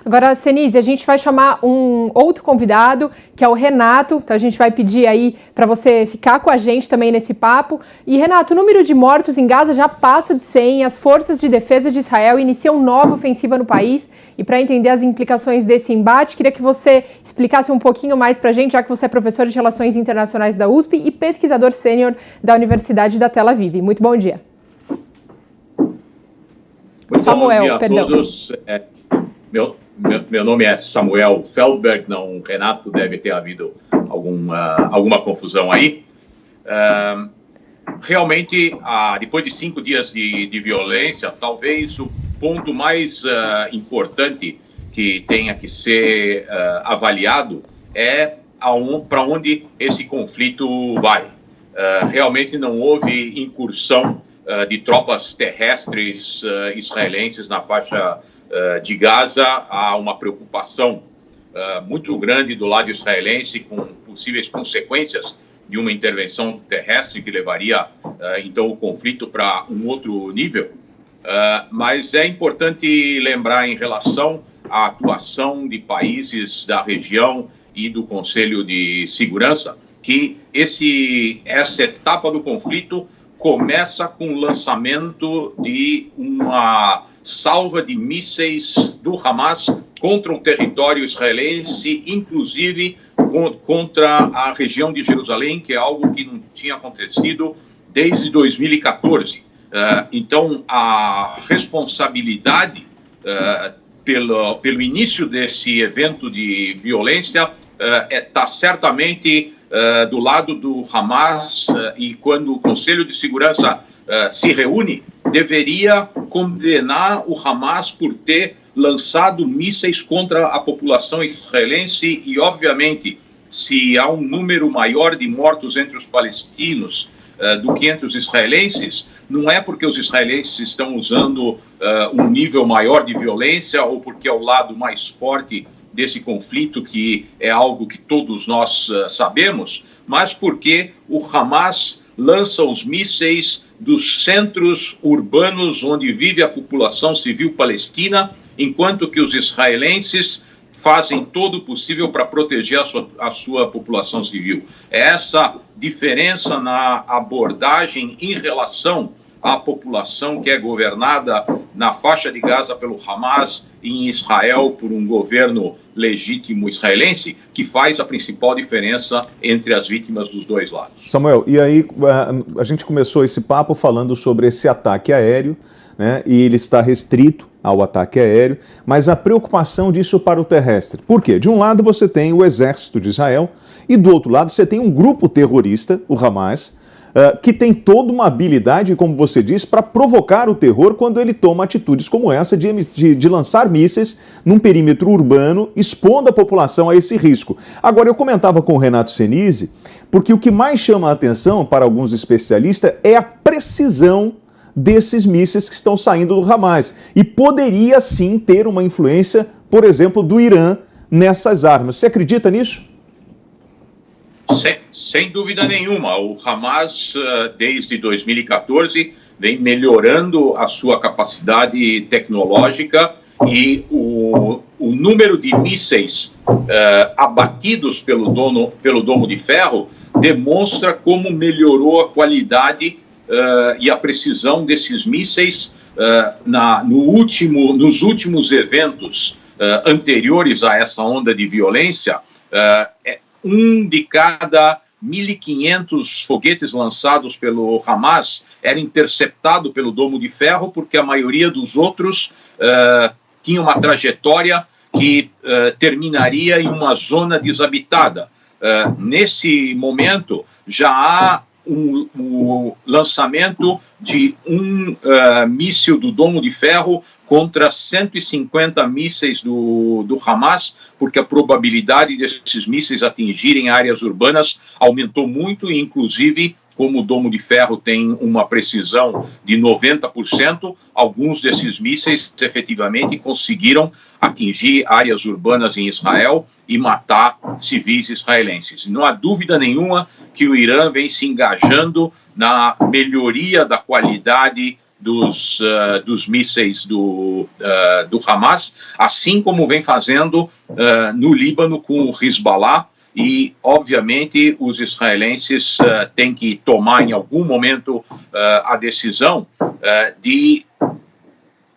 Agora, Senise, a gente vai chamar um outro convidado, que é o Renato. Então, a gente vai pedir aí para você ficar com a gente também nesse papo. E, Renato, o número de mortos em Gaza já passa de 100. As forças de defesa de Israel iniciam nova ofensiva no país. E para entender as implicações desse embate, queria que você explicasse um pouquinho mais para a gente, já que você é professor de Relações Internacionais da USP e pesquisador sênior da Universidade da Tel Aviv. Muito bom dia. Muito Samuel, bom dia a perdão. Todos. Meu nome é Samuel Feldberg, não, Renato, deve ter havido alguma confusão aí. Realmente, depois de 5 dias de violência, talvez o ponto mais importante que tenha que ser avaliado é para onde esse conflito vai. Realmente não houve incursão de tropas terrestres israelenses na faixa de Gaza. Há uma preocupação muito grande do lado israelense com possíveis consequências de uma intervenção terrestre que levaria, então, o conflito para um outro nível. Mas é importante lembrar em relação à atuação de países da região e do Conselho de Segurança que essa etapa do conflito começa com o lançamento de uma salva de mísseis do Hamas contra o território israelense, inclusive contra a região de Jerusalém, que é algo que não tinha acontecido desde 2014. Então, a responsabilidade pelo início desse evento de violência está certamente do lado do Hamas, e quando o Conselho de Segurança se reúne, deveria condenar o Hamas por ter lançado mísseis contra a população israelense e, obviamente, se há um número maior de mortos entre os palestinos do que entre os israelenses, não é porque os israelenses estão usando um nível maior de violência ou porque é o lado mais forte desse conflito, que é algo que todos nós sabemos, mas porque o Hamas lança os mísseis dos centros urbanos onde vive a população civil palestina, enquanto que os israelenses fazem todo o possível para proteger a sua população civil. É essa diferença na abordagem em relação à população que é governada na faixa de Gaza pelo Hamas e em Israel por um governo legítimo israelense que faz a principal diferença entre as vítimas dos dois lados. Samuel, e aí a gente começou esse papo falando sobre esse ataque aéreo, né, e ele está restrito ao ataque aéreo, mas a preocupação disso para o terrestre. Por quê? De um lado você tem o exército de Israel e do outro lado você tem um grupo terrorista, o Hamas, que tem toda uma habilidade, como você diz, para provocar o terror quando ele toma atitudes como essa de lançar mísseis num perímetro urbano, expondo a população a esse risco. Agora, eu comentava com o Renato Senise, porque o que mais chama a atenção para alguns especialistas é a precisão desses mísseis que estão saindo do Hamas. E poderia sim ter uma influência, por exemplo, do Irã nessas armas. Você acredita nisso? Sem dúvida nenhuma. O Hamas, desde 2014, vem melhorando a sua capacidade tecnológica e o número de mísseis abatidos pelo Domo de Ferro demonstra como melhorou a qualidade e a precisão desses mísseis nos últimos eventos anteriores a essa onda de violência. Um de cada 1.500 foguetes lançados pelo Hamas era interceptado pelo Domo de Ferro, porque a maioria dos outros tinha uma trajetória que terminaria em uma zona desabitada. Nesse momento, já há o lançamento de um míssil do Domo de Ferro contra 150 mísseis do Hamas, porque a probabilidade desses mísseis atingirem áreas urbanas aumentou muito, e inclusive, como o Domo de Ferro tem uma precisão de 90%, alguns desses mísseis efetivamente conseguiram atingir áreas urbanas em Israel e matar civis israelenses. Não há dúvida nenhuma que o Irã vem se engajando na melhoria da qualidade dos mísseis do Hamas, assim como vem fazendo no Líbano com o Hezbollah. E, obviamente, os israelenses têm que tomar em algum momento a decisão de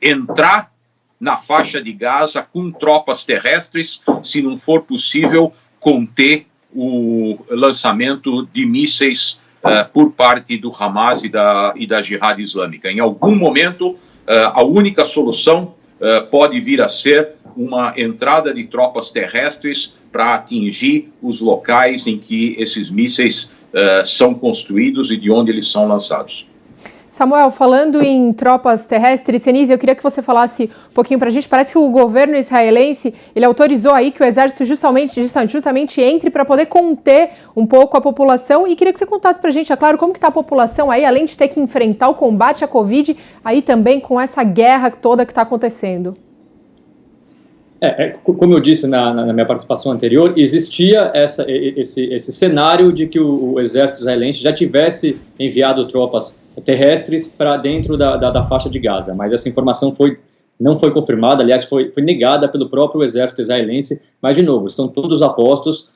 entrar na faixa de Gaza com tropas terrestres, se não for possível conter o lançamento de mísseis por parte do Hamas e da Jihad Islâmica. Em algum momento, a única solução pode vir a ser uma entrada de tropas terrestres para atingir os locais em que esses mísseis são construídos e de onde eles são lançados. Samuel, falando em tropas terrestres, Senise, eu queria que você falasse um pouquinho para a gente. Parece que o governo israelense, ele autorizou aí que o exército justamente entre para poder conter um pouco a população. E queria que você contasse para a gente, é claro, como que está a população aí, além de ter que enfrentar o combate à Covid, aí também com essa guerra toda que está acontecendo. Como eu disse na minha participação anterior, existia esse cenário de que o exército israelense já tivesse enviado tropas terrestres para dentro da faixa de Gaza, mas essa informação não foi confirmada, aliás, foi negada pelo próprio exército israelense, mas, de novo, estão todos apostos,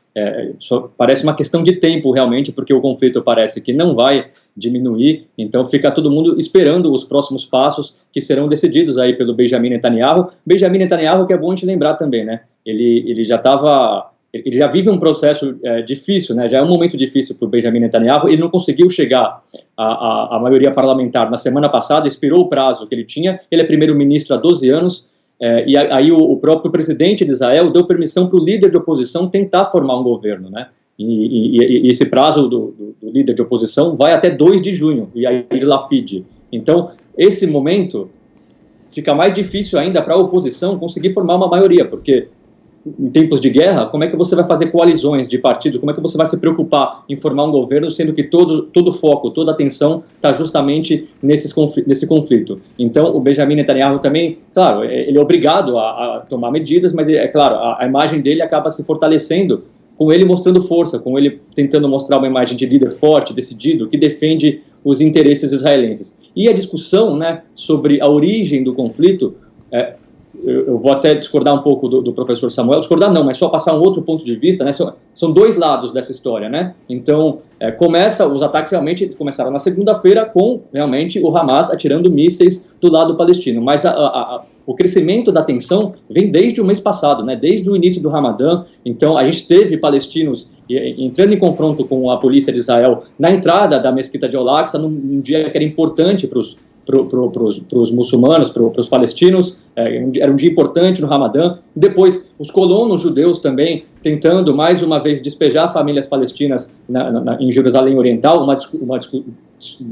parece uma questão de tempo, realmente, porque o conflito parece que não vai diminuir, então fica todo mundo esperando os próximos passos que serão decididos aí pelo Benjamin Netanyahu. Benjamin Netanyahu, que é bom a gente lembrar também, né, ele já vive um processo difícil, né? Já é um momento difícil para o Benjamin Netanyahu. Ele não conseguiu chegar à maioria parlamentar na semana passada, expirou o prazo que ele tinha. Ele é primeiro-ministro há 12 anos, e aí o próprio presidente de Israel deu permissão para o líder de oposição tentar formar um governo, né? E esse prazo do líder de oposição vai até 2 de junho, e aí ele Lapid. Então, esse momento fica mais difícil ainda para a oposição conseguir formar uma maioria, porque em tempos de guerra, como é que você vai fazer coalizões de partidos? Como é que você vai se preocupar em formar um governo, sendo que todo o foco, toda a atenção está justamente nesse conflito? Então, o Benjamin Netanyahu também, claro, ele é obrigado a tomar medidas, mas, é claro, a imagem dele acaba se fortalecendo com ele mostrando força, com ele tentando mostrar uma imagem de líder forte, decidido, que defende os interesses israelenses. E a discussão, né, sobre a origem do conflito, eu vou até discordar um pouco do professor Samuel, discordar não, mas só passar um outro ponto de vista, né? São 2 lados dessa história, né? Então, os ataques realmente começaram na segunda-feira com, realmente, o Hamas atirando mísseis do lado palestino, mas o crescimento da tensão vem desde o mês passado, né? Desde o início do Ramadã. Então, a gente teve palestinos entrando em confronto com a polícia de Israel na entrada da mesquita de Al-Aqsa, num dia que era importante para os muçulmanos, para os palestinos, era um dia importante no Ramadã. Depois, os colonos judeus também tentando, mais uma vez, despejar famílias palestinas em Jerusalém Oriental, uma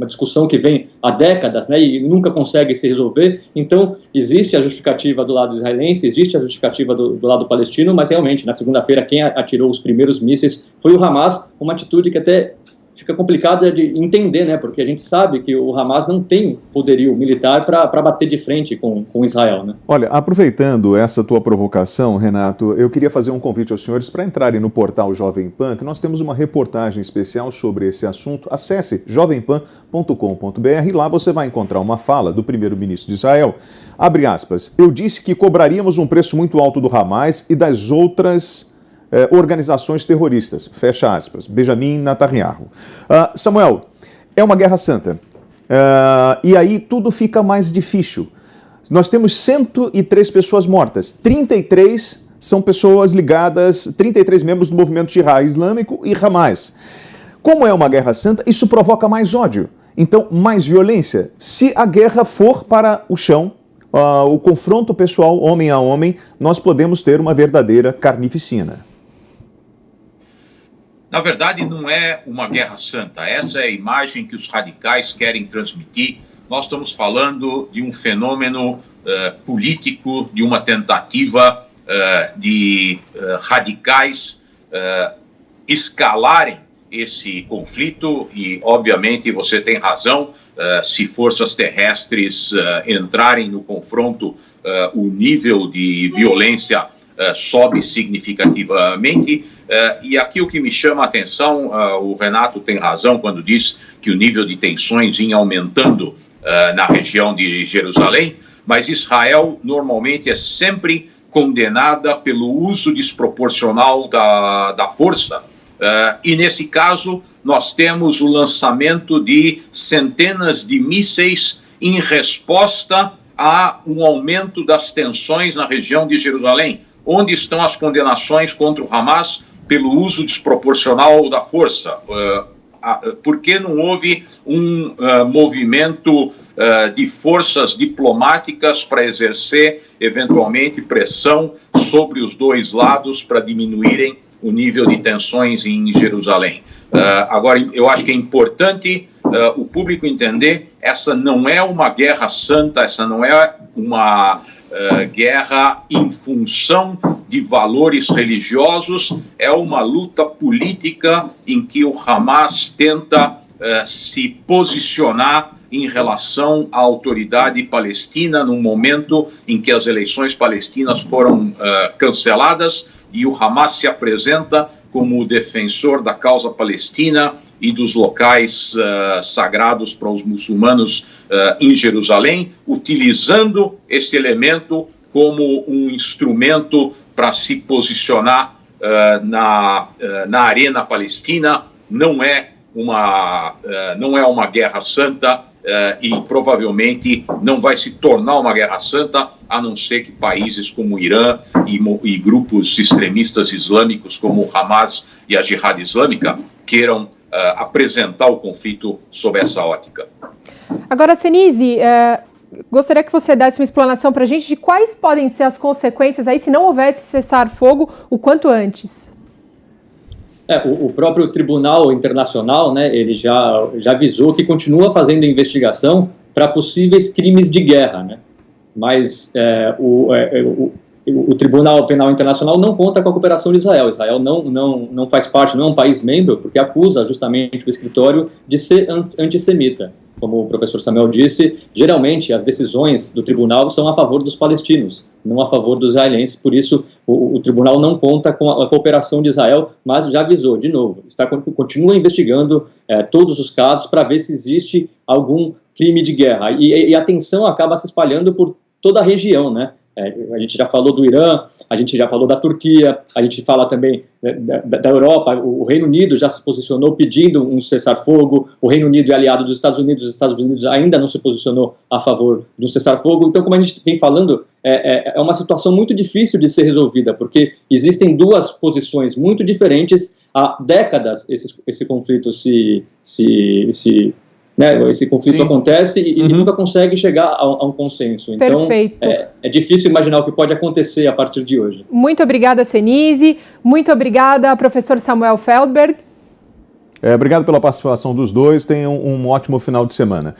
discussão que vem há décadas, né, e nunca consegue se resolver. Então, existe a justificativa do lado israelense, existe a justificativa do lado palestino, mas realmente, na segunda-feira, quem atirou os primeiros mísseis foi o Hamas, uma atitude que até fica complicada de entender, né? Porque a gente sabe que o Hamas não tem poderio militar para bater de frente com Israel, né? Olha, aproveitando essa tua provocação, Renato, eu queria fazer um convite aos senhores para entrarem no portal Jovem Pan, que nós temos uma reportagem especial sobre esse assunto. Acesse jovempan.com.br e lá você vai encontrar uma fala do primeiro-ministro de Israel. Abre aspas, eu disse que cobraríamos um preço muito alto do Hamas e das outras organizações terroristas, fecha aspas, Benjamin Netanyahu. Samuel, é uma guerra santa, e aí tudo fica mais difícil. Nós temos 103 pessoas mortas, 33 são pessoas ligadas, 33 membros do movimento Jihad Islâmico e Hamas. Como é uma guerra santa, isso provoca mais ódio, então mais violência. Se a guerra for para o chão, o confronto pessoal, homem a homem, nós podemos ter uma verdadeira carnificina. Na verdade, não é uma guerra santa. Essa é a imagem que os radicais querem transmitir. Nós estamos falando de um fenômeno político, de uma tentativa de radicais escalarem esse conflito e, obviamente, você tem razão, se forças terrestres entrarem no confronto, o nível de violência sobe significativamente. E aqui o que me chama a atenção, o Renato tem razão quando diz que o nível de tensões vinha aumentando na região de Jerusalém, mas Israel normalmente é sempre condenada pelo uso desproporcional da força. E nesse caso, nós temos o lançamento de centenas de mísseis em resposta a um aumento das tensões na região de Jerusalém. Onde estão as condenações contra o Hamas pelo uso desproporcional da força? Por que não houve um movimento de forças diplomáticas para exercer, eventualmente, pressão sobre os dois lados para diminuírem o nível de tensões em Jerusalém? Agora, eu acho que é importante o público entender, essa não é uma guerra santa, essa não é uma guerra em função de valores religiosos, é uma luta política em que o Hamas tenta se posicionar em relação à autoridade palestina no momento em que as eleições palestinas foram canceladas e o Hamas se apresenta como o defensor da causa palestina e dos locais sagrados para os muçulmanos em Jerusalém, utilizando esse elemento como um instrumento para se posicionar na arena palestina. Não é uma guerra santa e provavelmente não vai se tornar uma guerra santa, a não ser que países como o Irã e grupos extremistas islâmicos como o Hamas e a Jihad Islâmica queiram apresentar o conflito sob essa ótica. Agora, Senise, gostaria que você desse uma explanação para a gente de quais podem ser as consequências aí se não houvesse cessar-fogo o quanto antes. O próprio Tribunal Internacional, né, ele já avisou que continua fazendo investigação para possíveis crimes de guerra, né? Mas o Tribunal Penal Internacional não conta com a cooperação de Israel. Israel não faz parte, não é um país membro, porque acusa justamente o escritório de ser antissemita. Como o professor Samuel disse, geralmente as decisões do tribunal são a favor dos palestinos, não a favor dos israelenses. Por isso, o tribunal não conta com a cooperação de Israel, mas já avisou, de novo, continua investigando todos os casos para ver se existe algum crime de guerra. E a tensão acaba se espalhando por toda a região, né? A gente já falou do Irã, a gente já falou da Turquia, a gente fala também da Europa. O Reino Unido já se posicionou pedindo um cessar-fogo, o Reino Unido é aliado dos Estados Unidos ainda não se posicionou a favor de um cessar-fogo. Então, como a gente vem falando, é uma situação muito difícil de ser resolvida, porque existem duas posições muito diferentes. Há décadas esse conflito esse conflito acontece e nunca consegue chegar a um consenso. Então, perfeito. É difícil imaginar o que pode acontecer a partir de hoje. Muito obrigada, Senise. Muito obrigada, professor Samuel Feldberg. Obrigado pela participação dos dois. Tenham um ótimo final de semana.